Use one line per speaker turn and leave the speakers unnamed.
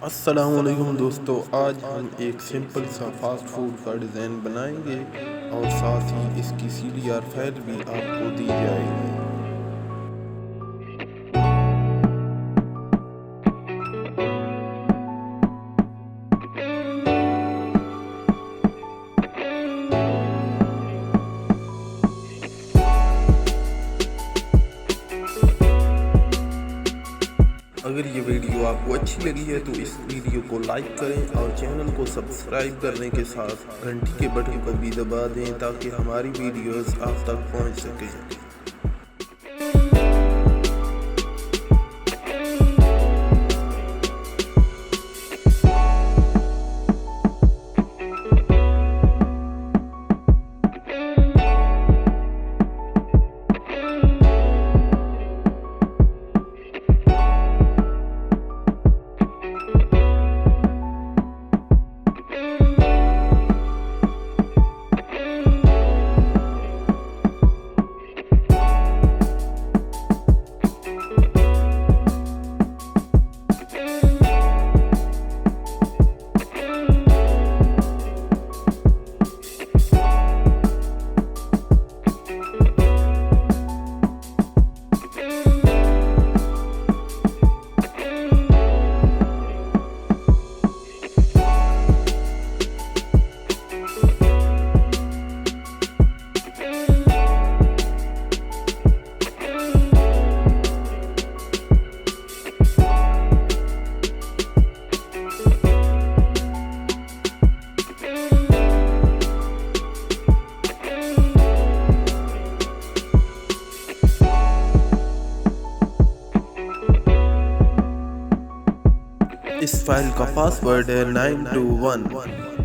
अस्सलामुअलैकुम दोस्तों, आज हम एक सिंपल सा फास्ट फूड का डिज़ाइन बनाएंगे और साथ ही इसकी CDR फाइल भी आपको दी जाएगी। अगर ये वीडियो आपको अच्छी लगी है तो इस वीडियो को लाइक करें और चैनल को सब्सक्राइब करने के साथ घंटी के बटन को भी दबा दें ताकि हमारी वीडियोस आप तक पहुंच सकें। इस फाइल का पासवर्ड है 921।